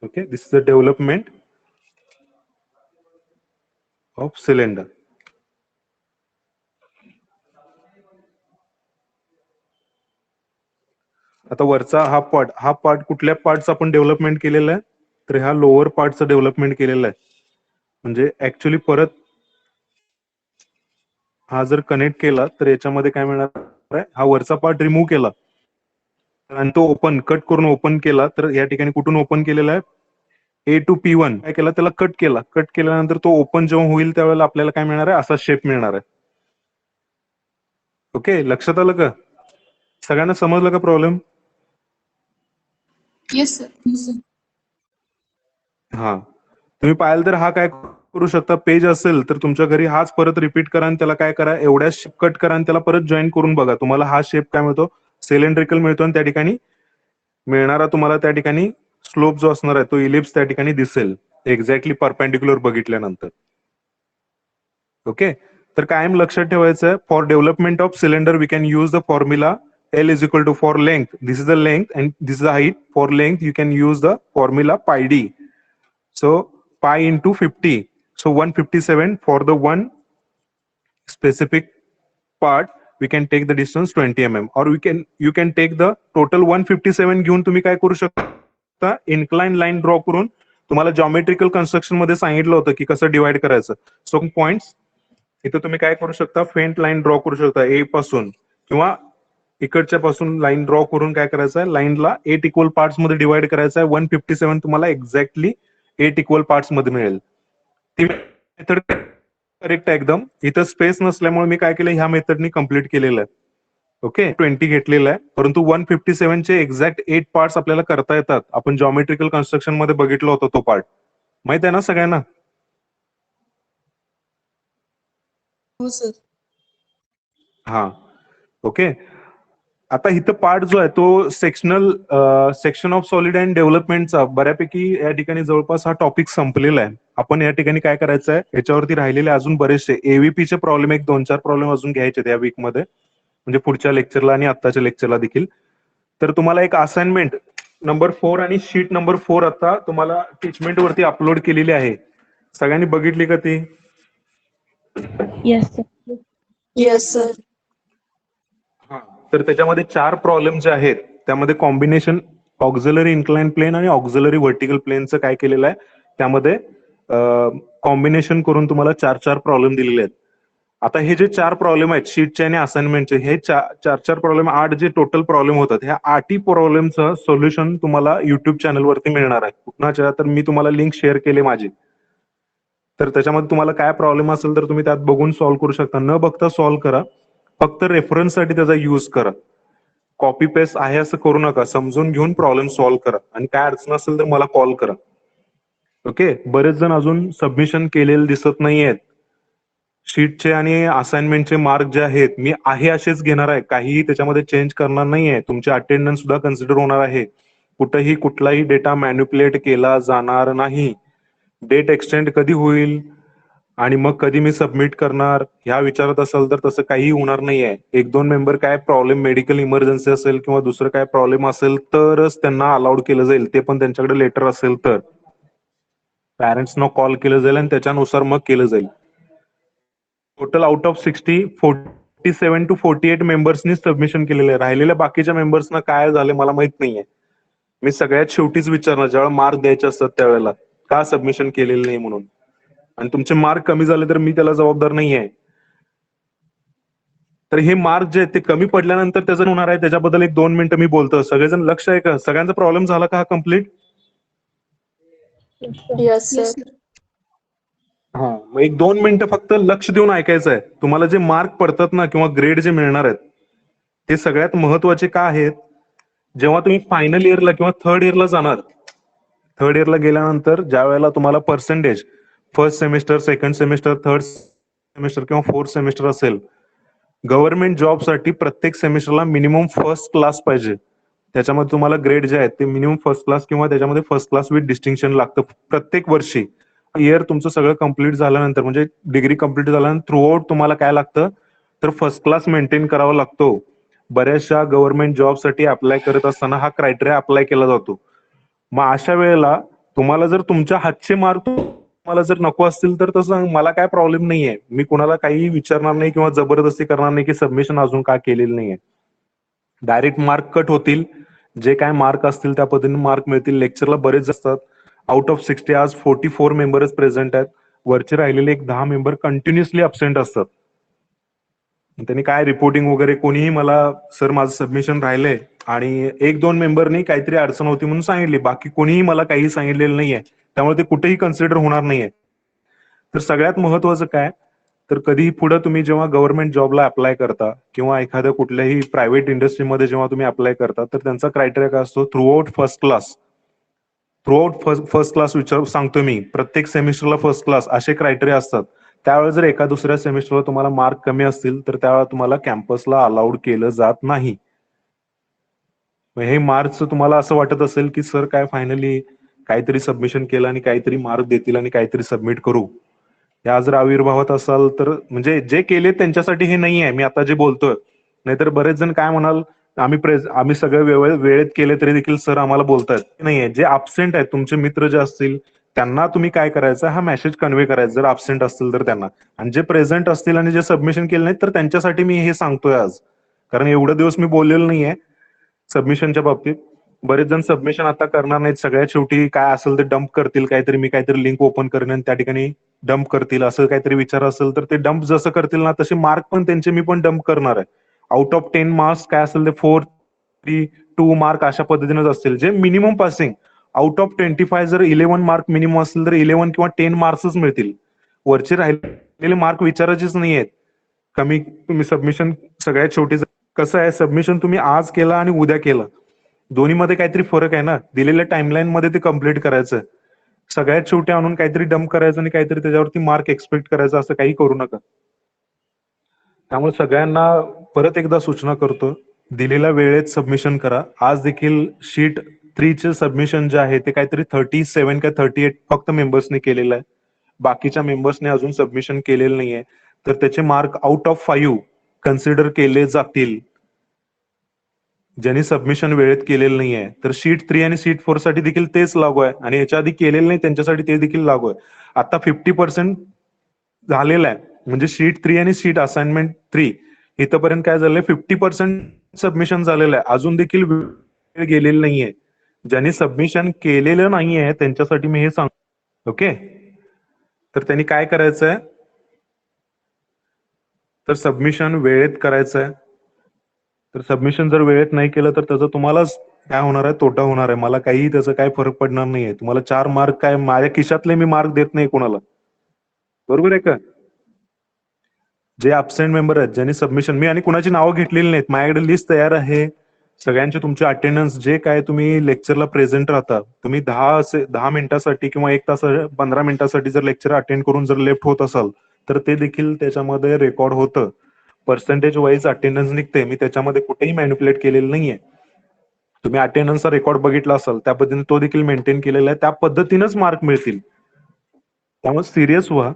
Okay, this is the development of cylinder. आता वरचा हा पार्ट कुठल्या पार्टचा आपण डेव्हलपमेंट केलेला आहे, तर ह्या लोअर पार्टचं डेव्हलपमेंट केलेलं आहे. म्हणजे ऍक्च्युली परत हा जर कनेक्ट केला तर याच्यामध्ये काय मिळणार आहे, हा वरचा पार्ट रिमूव्ह केला आणि तो ओपन कट करून ओपन केला, तर या ठिकाणी कुठून ओपन केलेला आहे, A to P1 काय केला, त्याला कट केला. कट केल्यानंतर तो ओपन जेव्हा होईल त्यावेळेला आपल्याला काय मिळणार आहे, असा शेप मिळणार आहे. ओके, लक्षात आलं का, सगळ्यांना समजलं का problem? Yes, sir. Yes, sir. हा, तुम्ही पाहिलं तर हा काय करू शकता, पेज असेल तर तुमच्या घरी हाच परत रिपीट करा आणि त्याला काय करा, एवढ्या कट करा आणि त्याला परत जॉईन करून बघा. तुम्हाला हा शेप काय मिळतो, सिलेंड्रिकल मिळतो आणि त्या ठिकाणी मिळणारा तुम्हाला त्या ठिकाणी स्लोप जो असणार आहे तो इलिप्स त्या ठिकाणी दिसेल एक्झॅक्टली परपेंडिक्युलर बघितल्यानंतर. ओके, तर कायम लक्षात ठेवायचं, for development of cylinder we can use the formula L is equal to, for length this is the length and this is the height, for length you can use the formula pi d. So pi into 50, so 157 for the one specific part we can take the distance 20 mm, or you can take the total 157 घेऊन तुम्ही काय करू शकता, incline line draw करून. तुम्हाला geometrical construction मध्ये सांगितलं होतं की कसं डिवाइड करायचं. सो पॉइंट्स इथं तुम्ही काय करू शकता, फेंट लाईन ड्रॉ करू शकता ए पासून, किंवा इकडच्या पासून लाईन ड्रॉ करून काय करायचं आहे, लाईनला 8 इक्वल पार्ट्स मध्ये डिवाइड करायचं आहे. 157 तुम्हाला एक्झॅक्टली 8 इक्वल पार्ट्स मध्ये मिळेल. ती मेथड करेक्ट आहे एकदम. इथं स्पेस नसल्यामुळे मी काय केलं, ह्या मेथडनी कम्प्लीट केलेलं आहे. ओके, 20 घेतलेलं आहे, परंतु 157 चे एक्झॅक्ट 8 पार्ट्स आपल्याला करता येतात. आपण जॉमेट्रिकल कन्स्ट्रक्शन मध्ये बघितलं होतं तो पार्ट, माहित आहे ना सगळ्यांना? हो सर. हा, ओके. आता इथं पार्ट जो आहे तो सेक्शन ऑफ सॉलिड अँड डेव्हलपमेंटचा बऱ्यापैकी या ठिकाणी जवळपास हा टॉपिक संपलेला आहे. आपण या ठिकाणी काय करायचं आहे, याच्यावरती राहिलेले अजून बरेचसे एव्हीपीचे प्रॉब्लेम, 1-2-4 प्रॉब्लेम अजून घ्यायचे या वीकमध्ये, म्हणजे पुढच्या लेक्चरला आणि आत्ताच्या लेक्चरला देखील. तर तुम्हाला एक असाइनमेंट नंबर 4 आणि शीट नंबर 4 आता तुम्हाला टीचमेंट वरती अपलोड केलेली आहे. सगळ्यांनी बघितली का ती? Yes, sir. Yes, sir. तर त्याच्यामध्ये 4 प्रॉब्लेम जे आहेत त्यामध्ये कॉम्बिनेशन ऑक्झिलरी इन्क्लाइन प्लेन आणि ऑक्झिलरी व्हर्टिकल प्लेनचं काय केलेलं आहे, त्यामध्ये कॉम्बिनेशन करून तुम्हाला 4 प्रॉब्लेम दिलेले आहेत. आता हे जे 4 प्रॉब्लेम आहेत शीटचे आणि असाइनमेंटचे, हे 4 प्रॉब्लेम, 8 जे टोटल प्रॉब्लेम होतात, ह्या 8 प्रॉब्लेमचं सोल्युशन तुम्हाला युट्यूब चॅनलवरती मिळणार आहे. कुठनाच्या, तर मी तुम्हाला लिंक शेअर केली माझी. तर त्याच्यामध्ये तुम्हाला काय प्रॉब्लेम असेल तर तुम्ही त्यात बघून सॉल्व्ह करू शकता. न बघता सॉल्व्ह करा, फक्त रेफरन्ससाठी त्याचा यूज करा. कॉपी पेस्ट आहे असं करू नका. समजून घेऊन प्रॉब्लेम सॉल्व्ह करा आणि काय अडचण असेल तर मला कॉल करा. ओके. बरेच जण अजून सबमिशन केलेले दिसत नाहीयेत. शीटचे आणि असाइनमेंटचे मार्क जे आहेत मी आहे असेच घेणार आहे. काहीही त्याच्यामध्ये चेंज करणार नाहीये. तुमचे अटेंडन्स सुद्धा कन्सिडर होणार आहे. कुठेही कुठलाही डेटा मॅन्युप्युलेट केला जाणार नाही. डेट एक्सटेंड कधी होईल आणि मग कधी मी सबमिट करणार ह्या विचारत असाल तर तसं काही होणार नाहीये. एक दोन मेंबर काय प्रॉब्लेम मेडिकल इमर्जन्सी असेल किंवा दुसरं काय प्रॉब्लेम असेल तरच त्यांना अलाउड केलं जाईल. ते पण त्यांच्याकडे लेटर असेल तर. पॅरेंट्सना कॉल केलं जाईल आणि त्याच्यानुसार मग केलं जाईल. टोटल आउट ऑफ 60 47 to 48 मेंबर्सनी सबमिशन केलेलं आहे. राहिलेल्या बाकीच्या मेंबर्सना काय झाले मला माहित नाहीये. मी सगळ्यात शेवटीच विचारणार जेव्हा मार्क द्यायचे असतात त्यावेळेला का सबमिशन केलेलं नाही म्हणून. आणि तुमचे मार्क कमी झाले तर मी त्याला जबाबदार नाहीये. तर हे मार्क जे आहेत ते कमी पडल्यानंतर त्याचं होणार आहे त्याच्याबद्दल 1-2 मिनिटं मी बोलतो. सगळेजण लक्ष आहे का? सगळ्यांचा प्रॉब्लेम झाला का हा complete? Yes, Yes, sir. sir. हा मग 1-2 मिनिटं फक्त लक्ष देऊन ऐकायचं आहे. तुम्हाला जे मार्क पडतात ना किंवा ग्रेड जे मिळणार आहेत ते सगळ्यात महत्वाचे का आहेत? जेव्हा तुम्ही फायनल इयरला किंवा थर्ड इयरला जाणार, थर्ड इयरला गेल्यानंतर ज्या वेळेला तुम्हाला percentage first semester, second semester, third semester किंवा फोर्थ सेमिस्टर असेल, गव्हर्नमेंट जॉबसाठी प्रत्येक सेमिस्टरला मिनिमम फर्स्ट क्लास पाहिजे. त्याच्यामध्ये तुम्हाला ग्रेड जे आहेत ते मिनिमम फर्स्ट क्लास किंवा त्याच्यामध्ये फर्स्ट क्लास विथ डिस्टिंक्शन लागतं प्रत्येक वर्षी. इयर तुमचं सगळं कम्प्लीट झाल्यानंतर म्हणजे डिग्री कम्प्लीट झाल्यानंतर थ्रू आउट तुम्हाला काय लागतं तर फर्स्ट क्लास मेंटेन करावा लागतो. बऱ्याचशा गव्हर्नमेंट जॉबसाठी अप्लाय करत असताना हा क्रायटेरिया अप्लाय केला जातो. मग अशा वेळेला तुम्हाला जर तुमच्या हातचे मार्क तुम्हाला जर नको असतील तर तसं मला काय प्रॉब्लेम नाहीये. मी कुणाला काही विचारणार नाही किंवा जबरदस्ती करणार नाही की सबमिशन अजून का केलेलं नाहीये. डायरेक्ट मार्क कट होतील. जे काय मार्क असतील त्या पद्धतीने मार्क मिळतील. लेक्चरला बरेच असतात. आउट ऑफ 60 आज 44 मेंबर्स प्रेझेंट आहेत. वरचे राहिलेले एक 10 मेंबर कंटिन्युअसली अब्सेंट असतात. त्यांनी काय रिपोर्टिंग वगैरे कोणीही मला सर माझं सबमिशन राहिलंय आणि 1-2 मेंबरनी काहीतरी अडचण होती म्हणून सांगितली. बाकी कोणीही मला काही सांगितलेलं नाहीये. त्यामुळे ते कुठेही कन्सिडर होणार नाहीये. तर सगळ्यात महत्वाचं काय तर कधी पुढे तुम्ही जेव्हा गव्हर्नमेंट जॉबला अप्लाय करता किंवा एखाद्या कुठल्याही प्रायव्हेट इंडस्ट्रीमध्ये जेव्हा तुम्ही अप्लाय करता तर त्यांचा क्रायटेरिया काय असतो through out first class. Through out first class विचार सांगतो मी. प्रत्येक सेमिस्टरला फर्स्ट क्लास असे क्रायटेरिया असतात. त्यावेळेस जर एका दुसऱ्या सेमिस्टरला तुम्हाला मार्क कमी असतील तर त्यावेळेला तुम्हाला कॅम्पसला अलाउड केलं जात नाही. हे मार्क्स तुम्हाला असं वाटत असेल की सर काय फायनली काहीतरी सबमिशन केलं आणि काहीतरी मार्क देतील आणि काहीतरी सबमिट करू. या जर आविर्भावात असाल तर म्हणजे जे केले त्यांच्यासाठी हे नाही आहे मी आता जे बोलतोय. नाहीतर बरेच जण काय म्हणाल आम्ही सगळे वेळेत केले तरी देखील सर आम्हाला बोलतायत. नाहीये. जे अब्सेंट आहेत तुमचे मित्र जे असतील त्यांना तुम्ही काय करायचं हा मेसेज कन्व्हे करायचा जर अब्सेंट असतील तर त्यांना. आणि जे प्रेझेंट असतील आणि जे सबमिशन केले नाहीत तर त्यांच्यासाठी मी हे सांगतोय आज. कारण एवढे दिवस मी बोललेलो नाहीये सबमिशनच्या बाबतीत. बरेच जण सबमिशन आता करणार नाहीत. सगळ्यात शेवटी काय असेल ते डंप करतील. काहीतरी मी काहीतरी लिंक ओपन करेन आणि त्या ठिकाणी डंप करतील असं काहीतरी विचार असेल तर ते डंप जसं करतील ना तसे मार्क पण त्यांचे मी पण डंप करणार आहे. आउट ऑफ 10 मार्क्स काय असेल ते 4, 3, 2 मार्क अशा पद्धतीनेच असतील जे मिनिमम पासिंग. आउट ऑफ 25 जर 11 मार्क मिनिमम असतील तर 11 किंवा 10 मार्क्सच मिळतील. वरचे राहिलेले मार्क विचारायचेच नाहीयेत. कमी तुम्ही सबमिशन सगळ्यात शेवटी कसं आहे सबमिशन तुम्ही आज केलं आणि उद्या केलं दोन्हीमध्ये काहीतरी फरक आहे ना. दिलेल्या टाइमलाईन मध्ये ते कम्प्लीट करायचं. सगळ्यात शेवटी आणून काहीतरी डंप करायचं आणि काहीतरी त्याच्यावरती मार्क एक्सपेक्ट करायचं असं काही करू नका. त्यामुळे सगळ्यांना परत एकदा सूचना करतो दिलेल्या वेळेत सबमिशन करा. आज देखील शीट 3 चे सबमिशन जे आहे ते काहीतरी 37 का 38 फक्त मेंबर्सने केलेलं आहे. बाकीच्या मेंबर्सने अजून सबमिशन केलेलं नाहीये. तर त्याचे मार्क आउट ऑफ 5 कन्सिडर केले जातील. ज्यांनी सबमिशन वेळेत केलेलं नाहीये. तर शीट 3 आणि शीट 4 साठी देखील तेच लागू आहे आणि याच्या आधी केलेलं नाही त्यांच्यासाठी ते देखील लागू आहे. आता 50% झालेलं आहे. म्हणजे शीट 3 आणि शीट असाइनमेंट 3 इथपर्यंत काय झालंय 50% सबमिशन झालेलं आहे. अजून देखील वेळ गेलेली नाहीये. ज्यांनी सबमिशन केलेलं नाहीये त्यांच्यासाठी मी हे सांगतो. ओके. तर त्यांनी काय करायचंय तर सबमिशन वेळेत करायचंय. तर सबमिशन जर वेळेत नाही केलं तर त्याचा तुम्हालाच काय होणार आहे तोटा होणार आहे. मला काही त्याचा काय फरक पडणार नाहीये. तुम्हाला 4 मार्क काय माझ्या खिशातले मी मार्क देत नाही कोणाला. बरोबर आहे का. जे अब्सेंट मेंबर आहेत ज्यांनी सबमिशन मी आणि कुणाची नावं घेतलेली नाहीत. माझ्याकडे लिस्ट तयार आहे. सगळ्यांचे तुमचे अटेंडन्स जे काय तुम्ही लेक्चरला प्रेझेंट राहता, तुम्ही 10 मिनिटासाठी किंवा 1 तास 15 मिनिटासाठी जर लेक्चर अटेंड करून जर लेफ्ट होत असाल तर ते देखील त्याच्यामध्ये रेकॉर्ड होतं. पर्सेंटेज वाईज अटेंडन्स निघते. मी त्याच्यामध्ये कुठेही मॅनिप्युलेट केलेलं नाहीये. तुम्ही अटेंडन्सचा रेकॉर्ड बघितला असाल त्या पद्धतीने तो देखील मेंटेन केलेला आहे. त्या पद्धतीनेच मार्क मिळतील. त्यामुळे सिरियस व्हा.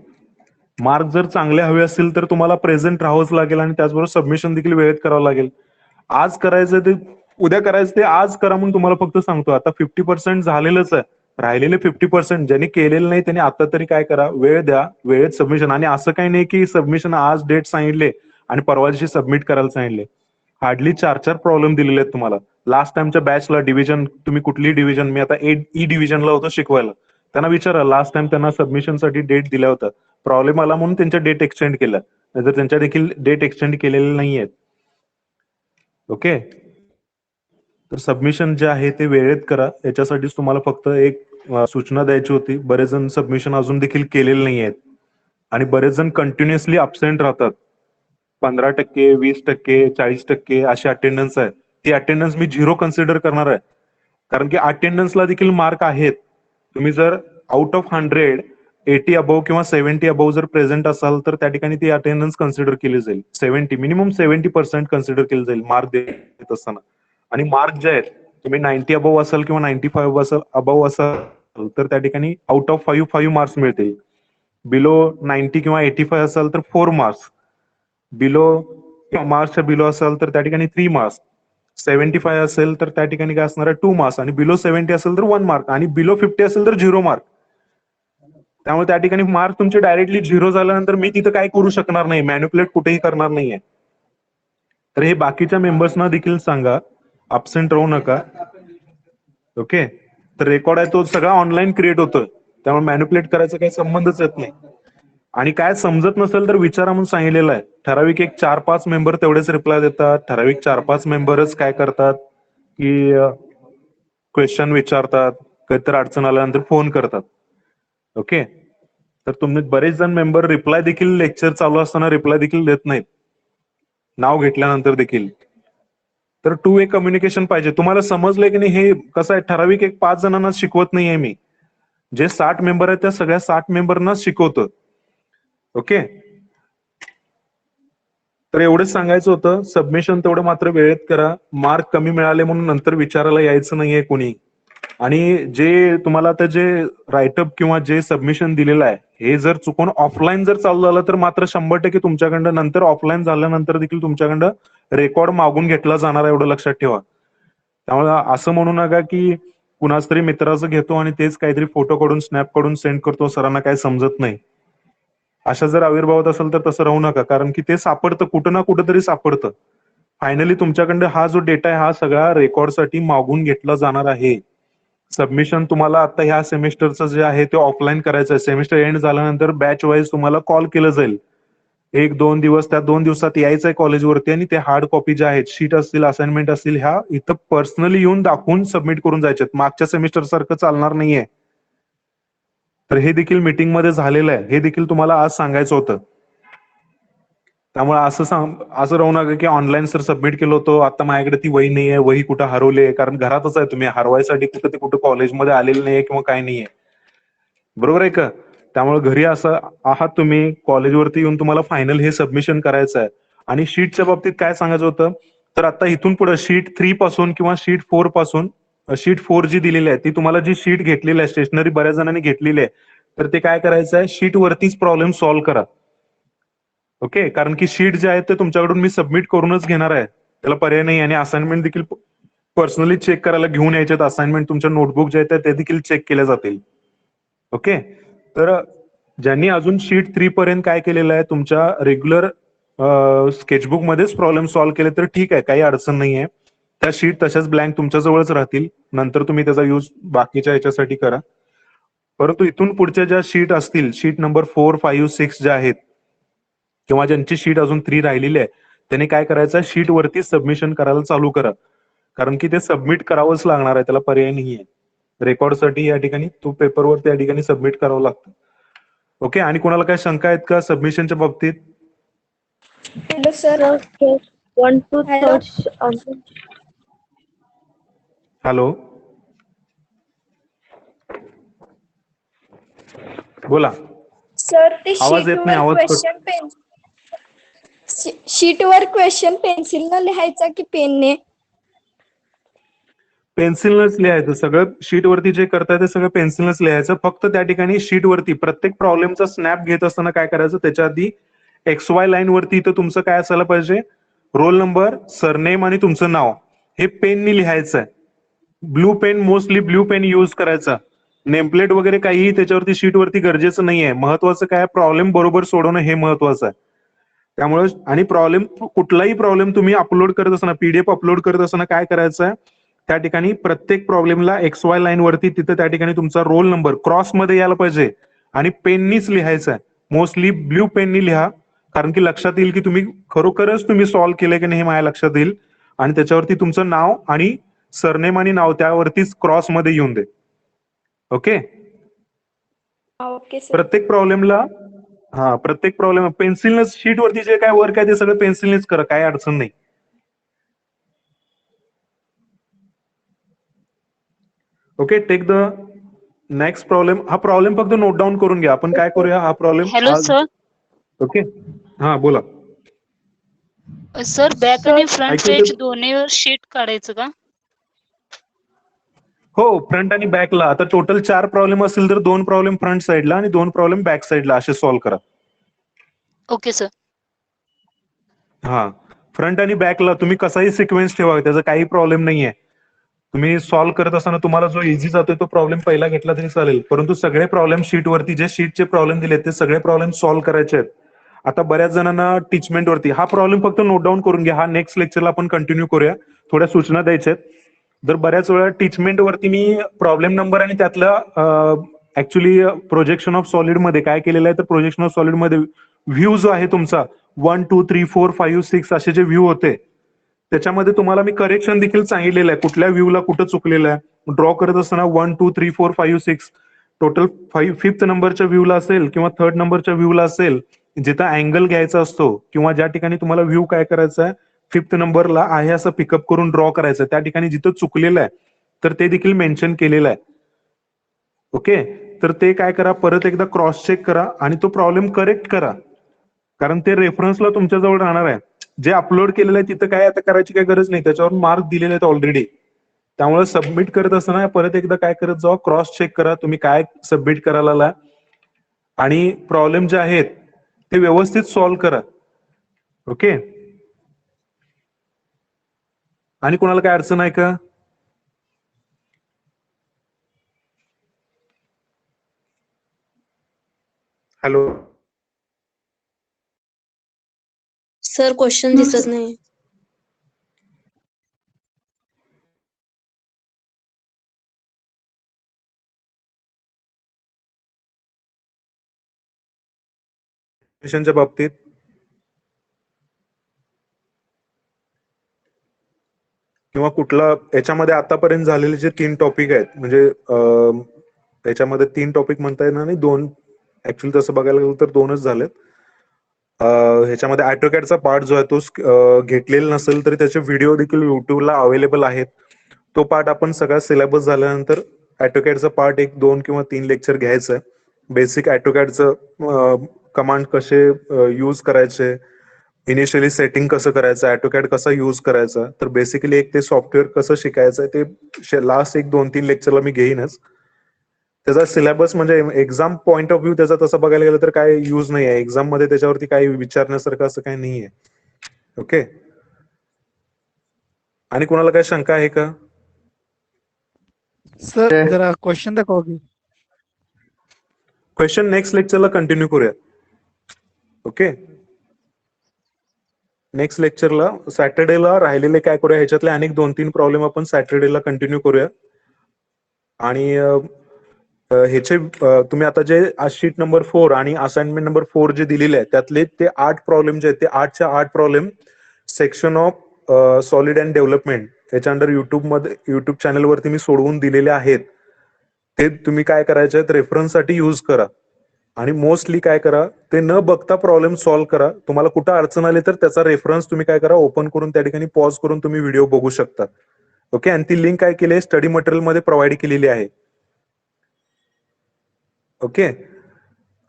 मार्क जर चांगले हवे असतील तर तुम्हाला प्रेझेंट राहावंच लागेल आणि त्याचबरोबर सबमिशन देखील वेळेत करावं लागेल. आज करायचं ते उद्या करायचं ते आज करा म्हणून तुम्हाला फक्त सांगतो. आता 50% झालेलंच आहे. राहिलेले 50% ज्यांनी केलेलं नाही त्यांनी आता तरी काय करा, वेळ द्या, वेळेत सबमिशन. आणि असं काही नाही की सबमिशन आज डेट सांगितले आणि परवा दिवशी सबमिट करायला सांगितले. हार्डली 4 प्रॉब्लेम दिलेले आहेत तुम्हाला. लास्ट टाइमच्या बॅचला डिव्हिजन, तुम्ही कुठली डिव्हिजन, मी आता ई डिव्हिजनला होतो शिकवायला, त्यांना विचारा लास्ट टाइम त्यांना सबमिशनसाठी डेट दिल्या होत्या. प्रॉब्लेम आला म्हणून त्यांच्या डेट एक्सटेंड केल्या, नाहीतर त्यांच्या देखील डेट एक्सटेंड केलेले नाही आहेत. ओके, तर सबमिशन जे आहे ते वेळेत करा. याच्यासाठीच तुम्हाला फक्त एक सूचना द्यायची होती. बरेच जण सबमिशन अजून देखील केलेले नाही आहेत आणि बरेच जण कंटिन्युअसली अब्सेंट राहतात. 15%, 20%, 40% अशी अटेंडन्स आहे. ती अटेंडन्स मी 0 कन्सिडर करणार आहे, कारण की अटेंडन्सला देखील मार्क आहेत. तुम्ही जर आउट ऑफ 100 80 अबव किंवा 70 अबव जर प्रेझेंट असाल तर त्या ठिकाणी ती अटेंडन्स कन्सिडर केली जाईल. 70 मिनिमम 70% कन्सिडर केली जाईल मार्क देत असताना. आणि मार्क जे आहेत, तुम्ही 90 अबव असाल किंवा 95 अबव असाल तर त्या ठिकाणी आउट ऑफ 5 मार्क्स मिळतील. बिलो 90 किंवा 85 असाल तर 4 मार्क्स. बिलो मार्क्सच्या बिलो असाल तर त्या ठिकाणी 3 मार्क्स. 75 असेल तर त्या ठिकाणी काय असणार आहे, 2 मार्क्स. आणि बिलो 70 असेल तर 1 मार्क. आणि बिलो 50 असेल तर 0 मार्क. त्यामुळे त्या ठिकाणी मार्क तुमचे डायरेक्टली 0 झाल्यानंतर मी तिथं काय करू शकणार नाही, मॅन्युप्युलेट कुठेही करणार नाहीये. तर हे बाकीच्या मेंबर्सना देखील सांगा, अब्सेंट राहू नका. ओके, तर रेकॉर्ड आहे तो सगळा ऑनलाईन क्रिएट होतोय, त्यामुळे मॅन्युप्युलेट करायचा काही संबंधच येत नाही. आणि काय समजत नसेल तर विचारा म्हणून सांगितलेलं आहे. ठराविक एक 4-5 मेंबर तेवढेच रिप्लाय देतात. ठराविक 4-5 मेंबरच काय करतात की क्वेश्चन विचारतात, काहीतरी अडचण आल्यानंतर फोन करतात. ओके, तर तुम्ही बरेच जण मेंबर रिप्लाय देखील लेक्चर चालू असताना रिप्लाय देखील देत नाहीत, नाव घेतल्यानंतर देखील. तर 2 वे कम्युनिकेशन पाहिजे. तुम्हाला समजलंय की नाही, हे कसं आहे, ठराविक एक 5 जणांना शिकवत नाहीये मी. जे 60 मेंबर आहेत त्या सगळ्या 60 मेंबरना शिकवतो. ओके, तर एवढंच सांगायचं होतं. सबमिशन तेवढं मात्र वेळेत करा. मार्क कमी मिळाले म्हणून नंतर विचारायला यायचं नाहीये कोणी. आणि जे तुम्हाला आता जे राईटअप किंवा जे सबमिशन दिलेलं आहे, हे जर चुकून ऑफलाईन जर चालू झालं तर मात्र 100% तुमच्याकडं नंतर ऑफलाईन झाल्यानंतर देखील तुमच्याकडं रेकॉर्ड मागून घेतला जाणार आहे, एवढं लक्षात ठेवा. त्यामुळे असं म्हणू नका की कुणाच तरी मित्राचं घेतो आणि तेच काहीतरी फोटो काढून स्नॅप काढून सेंड करतो, सरांना काय समजत नाही. अशा जर आविर्भावात असेल तर तसं राहू नका, कारण की ते सापडतं, कुठं ना कुठं तरी सापडतं. फायनली तुमच्याकडे हा जो डेटा आहे हा सगळा रेकॉर्डसाठी मागून घेतला जाणार आहे. सबमिशन तुम्हाला आता ह्या सेमिस्टरचं जे आहे ते ऑफलाईन करायचं आहे. सेमिस्टर एंड झाल्यानंतर बॅच वाईज तुम्हाला कॉल केलं जाईल. 1-2 दिवस, त्या 2 दिवसात यायचं आहे कॉलेजवरती आणि ते हार्ड कॉपी ज्या आहेत, शीट असतील, असाइनमेंट असतील, ह्या इथं पर्सनली येऊन दाखवून सबमिट करून जायचे. मागच्या सेमिस्टर सारखं चालणार नाहीये. तर हे देखील मीटिंग मध्ये झालेलं आहे, हे देखील तुम्हाला आज सांगायचं होतं. त्यामुळे असं राहू नका की ऑनलाईन सर सबमिट केलं होतं, आता माझ्याकडे ती वही नाहीये, वही कुठं हरवली आहे. कारण घरातच आहे तुम्ही, हरवायसाठी कुठं ते कुठं कॉलेजमध्ये आलेलं नाहीये किंवा काय नाहीये. बरोबर आहे का? त्यामुळे घरी असं आहात तुम्ही, कॉलेजवरती येऊन तुम्हाला फायनल हे सबमिशन करायचं आहे. आणि शीटच्या बाबतीत काय सांगायचं होतं, तर आता इथून पुढे शीट 3 पासून किंवा शीट 4 पासून, शीट 4 जी दिलेली आहे ती तुम्हाला जी शीट घेतलेली आहे, स्टेशनरी बऱ्याच जणांनी घेतलेली आहे, तर ते काय करायचं आहे, शीट वरतीच प्रॉब्लेम सॉल्व्ह करा. ओके, कारण की शीट जे आहे ते तुमच्याकडून मी सबमिट करूनच घेणार आहे, त्याला पर्याय नाही. आणि असाइनमेंट देखील पर्सनली चेक करायला घेऊन यायचे. असाइनमेंट तुमच्या नोटबुक जे आहेत ते देखील चेक केल्या जातील. ओके, तर ज्यांनी अजून शीट 3 पर्यंत काय केलेलं आहे, तुमच्या रेग्युलर स्केचबुक मध्येच प्रॉब्लेम सॉल्व्ह केले तर ठीक आहे, काही अडचण नाहीये. त्या शीट तशाच ब्लँक तुमच्या जवळच राहतील, नंतर तुम्ही त्याचा यूज बाकीच्या याच्यासाठी करा. परंतु इथून पुढच्या ज्या शीट असतील, शीट नंबर 4, 5, 6 ज्या आहेत, किंवा ज्यांची शीट अजून 3 राहिलेली आहे, त्यांनी काय करायचं, शीट वरती सबमिशन करायला चालू करा. कारण की ते सबमिट करावंच लागणार आहे, त्याला पर्याय नाहीये. रेकॉर्डसाठी या ठिकाणी तो पेपरवरती या ठिकाणी सबमिट करावं लागतं. ओके, आणि कोणाला काय शंका आहेत का सबमिशनच्या बाबतीत? Hello, sir. 1 to 3rd. Hello, बोला. सर ते आवाज येत नाही, आवाज कट. शीटवर क्वेश्चन पेन्सिलनं लिहायचा की पेनने? पेन्सिलनच लिहायचं सगळं. शीट वरती जे करताय ते सगळं पेन्सिलनच लिहायचं. फक्त त्या ठिकाणी शीट वरती प्रत्येक प्रॉब्लेमचा स्नॅप घेत असताना काय करायचं, त्याच्या आधी XY लाईन वरती इथं तुमचं काय असायला पाहिजे, रोल नंबर, सरनेम आणि तुमचं नाव हे पेननी लिहायचं आहे. Blue pen, mostly blue pen use करायचा. नेमप्लेट वगैरे काहीही त्याच्यावरती शीट वरती गरजेचं नाहीये. महत्वाचं काय, प्रॉब्लेम बरोबर सोडवणं हे महत्वाचं आहे. त्यामुळे आणि कुठलाही प्रॉब्लेम तुम्ही अपलोड करत असताना, PDF अपलोड करत असताना काय करायचं आहे, त्या ठिकाणी प्रत्येक प्रॉब्लेमला XY लाईन वरती तिथं त्या ठिकाणी तुमचा रोल नंबर क्रॉस मध्ये यायला पाहिजे आणि पेननीच लिहायचा आहे. मोस्टली ब्ल्यू पेननी लिहा, कारण की लक्षात येईल की तुम्ही खरोखरच तुम्ही सॉल्व्ह केलंय की नाही हे माझ्या लक्षात येईल. आणि त्याच्यावरती तुमचं नाव आणि सरनेम आणि नाव त्यावरतीच क्रॉस मध्ये येऊन दे. ओके. Okay sir. प्रत्येक प्रॉब्लेम पेन्सिलनं शीट वरती जे काय वर्क आहे ते सगळं पेन्सिलनेच करा, काय अडचण नाही. Okay, take the next problem. हा प्रॉब्लेम फक्त नोट डाऊन करून घ्या. आपण काय करूया, हा प्रॉब्लेम हॅलो सर. ओके, हा बोला. सर बॅक आणि फ्रंट ऐकू पेज येतं? दोन्हीवर शीट काढायचं का? हो, फ्रंट आणि बॅकला. आता टोटल 4 प्रॉब्लेम असतील तर 2 प्रॉब्लेम फ्रंट साईडला आणि 2 प्रॉब्लेम बॅक साईडला असे सॉल्व्ह करा. Okay sir. हा, फ्रंट आणि बॅकला तुम्ही कसाही सिक्वेन्स ठेवा, त्याचा काही प्रॉब्लेम नाहीये. तुम्ही सॉल्व्ह करत असताना तुम्हाला जो इझी जातोय तो प्रॉब्लेम पहिला घेतला तरी चालेल, परंतु सगळे प्रॉब्लेम शीट वरती जे शीटचे प्रॉब्लेम दिले ते सगळे प्रॉब्लेम सॉल्व्ह करायचे आहेत. आता बऱ्याच जणांना टीचमेंट वरती हा प्रॉब्लेम फक्त नोट डाऊन करून घ्या. हा नेक्स्ट लेक्चरला आपण कंटिन्यू करूया. थोड्या सूचना द्यायच्या आहेत. जर बऱ्याच वेळा टीचमेंट वरती मी प्रॉब्लेम नंबर आणि त्यातलं ऍक्च्युली प्रोजेक्शन ऑफ सॉलिड मध्ये काय केलेलं आहे, तर प्रोजेक्शन ऑफ सॉलिड मध्ये व्ह्यू जो आहे तुमचा 1 2 3 4 5 6 असे जे व्ह्यू होते त्याच्यामध्ये तुम्हाला मी करेक्शन देखील सांगितलेलं आहे, कुठल्या व्ह्यूला कुठं चुकलेलं आहे. ड्रॉ करत असताना 1 2 3 4 5 6 टोटल 5th नंबरच्या व्ह्यूला असेल किंवा 3rd नंबरच्या व्ह्यूला असेल, जिथं अँगल घ्यायचा असतो किंवा ज्या ठिकाणी तुम्हाला व्ह्यू काय करायचा आहे 5th नंबरला आहे असं पिकअप करून ड्रॉ करायचं, त्या ठिकाणी जिथं चुकलेलं आहे तर ते देखील मेन्शन केलेलं आहे. ओके, तर ते काय करा, परत एकदा क्रॉस चेक करा आणि तो प्रॉब्लेम करेक्ट करा, कारण ते रेफरन्सला तुमच्याजवळ राहणार आहे. जे अपलोड केलेलं आहे तिथं काय आता करायची काय गरज नाही, त्याच्यावर मार्क दिलेले आहेत ऑलरेडी. त्यामुळे सबमिट करत असताना परत एकदा काय करत जावा, क्रॉस चेक करा तुम्ही काय सबमिट करायला आणि प्रॉब्लेम जे आहेत ते व्यवस्थित सॉल्व्ह करा. ओके, आणि कोणाला काय अडचण आहे का? हॅलो, सर क्वेश्चन दिसत नाही. क्वेश्चनच्या बाबतीत किंवा कुठला याच्यामध्ये आतापर्यंत झालेले जे 3 टॉपिक आहेत, म्हणजे याच्यामध्ये 3 टॉपिक म्हणता येणार नाही, 2 ऍक्च्युअली तसं बघायला गेलं तर 2च झालेत. ह्याच्यामध्ये ऑटोकॅडचा पार्ट जो आहे तो घेतलेला नसेल तरी त्याचे व्हिडिओ देखील युट्यूबला अवेलेबल आहेत. तो पार्ट आपण सगळा सिलेबस झाल्यानंतर ऑटोकॅडचा पार्ट 1 2 किंवा 3 लेक्चर घ्यायचं आहे. बेसिक ऑटोकॅडचं कमांड कसे यूज करायचे, इनिशियली सेटिंग कसं करायचं, ऑटोकॅड कसा यूज करायचा, तर बेसिकली एक ते सॉफ्टवेअर कसं शिकायचं ते लास्ट 1 2 3 लेक्चरला मी घेईनच. त्याचा सिलेबस म्हणजे एक्झाम पॉइंट ऑफ व्ह्यू त्याचा तसं बघायला गेलं तर काय यूज नाही आहे एक्झाम मध्ये, त्याच्यावरती काही विचारण्यासारखं असं काही नाहीये. ओके, आणि कोणाला काय शंका आहे का? सर जरा क्वेश्चन दाखवा की. क्वेश्चन नेक्स्ट लेक्चरला कंटिन्यू करूया. ओके, नेक्स्ट लेक्चरला सॅटर्डेला राहिलेले काय करूया, ह्याच्यातले अनेक 2-3 प्रॉब्लेम आपण सॅटर्डेला कंटिन्यू करूया. आणि ह्याचे तुम्ही आता जे शीट नंबर 4 आणि असाइनमेंट नंबर 4 जे दिलेले आहे त्यातले ते 8 प्रॉब्लेम जे आहेत ते 8च्या 8 problem section of solid and development त्याच्या अंडर युट्यूब चॅनलवरती मी सोडवून दिलेले आहेत. ते तुम्ही काय करायचे आहेत, रेफरन्ससाठी यूज करा आणि मोस्टली काय करा, ते न बघता प्रॉब्लेम सॉल्व्ह करा. तुम्हाला कुठं अडचण आली तर त्याचा रेफरन्स तुम्ही काय करा, ओपन करून त्या ठिकाणी पॉज करून तुम्ही व्हिडिओ बघू शकता. ओके, आणि ती लिंक काय केली आहे स्टडी मटेरियल मध्ये प्रोव्हाइड केलेली आहे. ओके,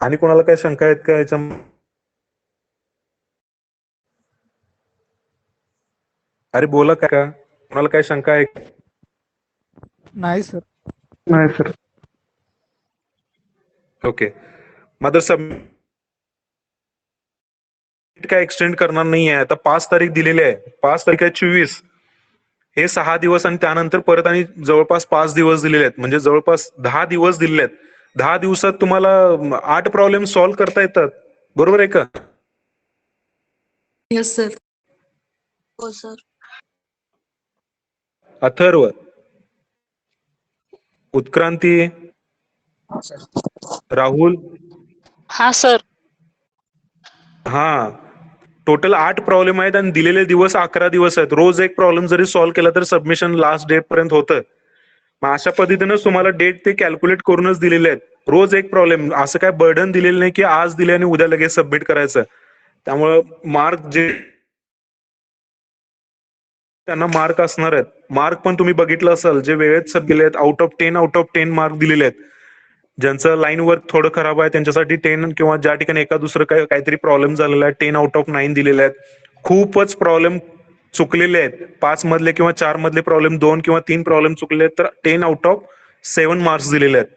आणि कोणाला काय शंका आहेत का याच्या? अरे बोला का, कोणाला काय शंका आहे? नाही सर. नाही सर. ओके, मात्र सबमिट काय एक्सटेंड करणार नाही आहे. आता 5 तारीख दिलेली आहे, 5 तारीख आहे 24, हे 6 दिवस आणि त्यानंतर परत आणि जवळपास 5 दिवस दिलेले आहेत, म्हणजे जवळपास 10 दिवस दिलेले आहेत. 10 दिवसात तुम्हाला 8 प्रॉब्लेम सॉल्व्ह करता येतात, बरोबर आहे का? Yes sir. हो सर. अथर्व, उत्क्रांती, राहुल, हा सर. हा, टोटल 8 प्रॉब्लेम आहेत आणि दिलेले दिवस 11 दिवस आहेत. रोज एक प्रॉब्लेम जरी सॉल्व्ह केला तर सबमिशन लास्ट डेट पर्यंत होतं. मग अशा पद्धतीनं तुम्हाला डेट ते कॅल्क्युलेट करूनच दिलेले आहेत. रोज एक प्रॉब्लेम, असं काय बर्डन दिलेलं नाही की आज दिले आणि उद्या लगेच सबमिट करायचं. त्यामुळं मार्क जे त्यांना मार्क असणार आहेत, मार्क पण तुम्ही बघितलं असाल, जे वेळेत सब गेले आहेत आउट ऑफ 10 मार्क दिलेले आहेत. ज्यांचं लाईन वर्क थोडं खराब आहे त्यांच्यासाठी 10, किंवा ज्या ठिकाणी एका दुसरं काहीतरी प्रॉब्लेम झालेला आहे 10 आउट ऑफ 9 दिलेले आहेत. खूपच प्रॉब्लेम चुकलेले आहेत, 5 मधले किंवा 4 मधले प्रॉब्लेम 2 किंवा 3 प्रॉब्लेम चुकले आहेत, तर 10 आउट ऑफ 7 मार्क्स दिलेले आहेत.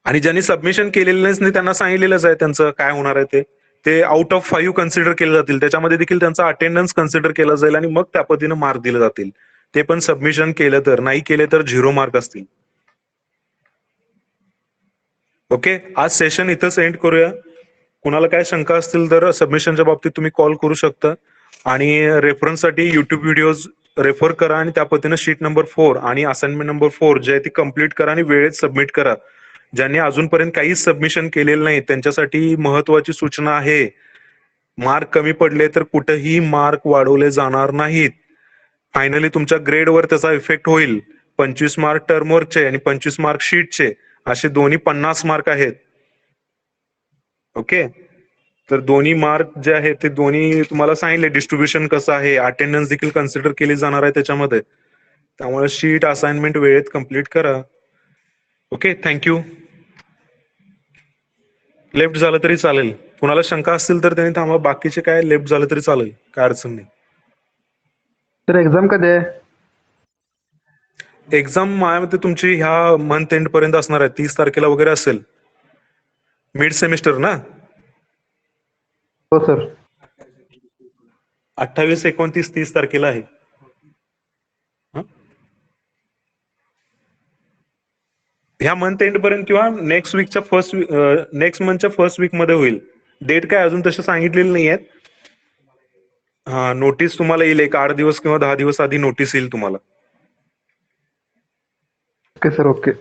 आणि ज्यांनी सबमिशन केलेलं नाही त्यांना सांगितलेलंच आहे त्यांचं काय होणार आहे ते आउट ऑफ 5 कन्सिडर केले जातील. त्याच्यामध्ये देखील त्यांचा अटेंडन्स कन्सिडर केला जाईल आणि मग त्या पद्धतीने मार्क दिले जातील. ते पण सबमिशन केलं तर, नाही केले तर 0 मार्क असतील. ओके, आज सेशन इथं सेंड करूया. कुणाला काय शंका असतील तर सबमिशनच्या बाबतीत तुम्ही कॉल करू शकता. आणि रेफरन्ससाठी युट्यूब व्हिडिओज रेफर करा आणि त्या पद्धतीने शीट नंबर 4 आणि असाइनमेंट नंबर 4 जे आहे ती कम्प्लीट करा आणि वेळेत सबमिट करा. ज्यांनी अजूनपर्यंत काहीच सबमिशन केलेलं नाही त्यांच्यासाठी महत्वाची सूचना आहे, मार्क कमी पडले तर कुठेही मार्क वाढवले जाणार नाहीत. फायनली तुमच्या ग्रेडवर त्याचा इफेक्ट होईल. 25 मार्क टर्मवर्कचे आणि 25 मार्क शीटचे, असे दोन्ही 50 मार्क आहेत. ओके, तर दोन्ही मार्क जे आहेत ते दोन्ही तुम्हाला सांगितले डिस्ट्रीब्युशन कसं आहे, अटेंडन्स देखील कन्सिडर केली जाणार आहे त्याच्यामध्ये. त्यामुळे शीट असाइनमेंट वेळेत कम्प्लीट करा. Okay, thank you. लेफ्ट झालं तरी चालेल, कुणाला शंका असतील तर त्यांनी थांबा, बाकीचे काय लेफ्ट झालं तरी चालेल, काय अडचण नाही. तर एक्झाम कधी आहे? एक्झाम माझ्या मते तुमची ह्या मंथ एंड पर्यंत असणार आहे, 30 तारखेला वगैरे असेल. मिड सेमिस्टर ना? हो सर. 28, 29, 30 तारखेला आहे. ह्या मंथ एंड पर्यंत किंवा नेक्स्ट मंथच्या फर्स्ट वीक मध्ये होईल. डेट काय अजून तसे सांगितलेले नाही आहेत. हा, नोटीस तुम्हाला येईल, एक 8 दिवस किंवा 10 दिवस आधी नोटीस येईल तुम्हाला. Okay sir. ओके.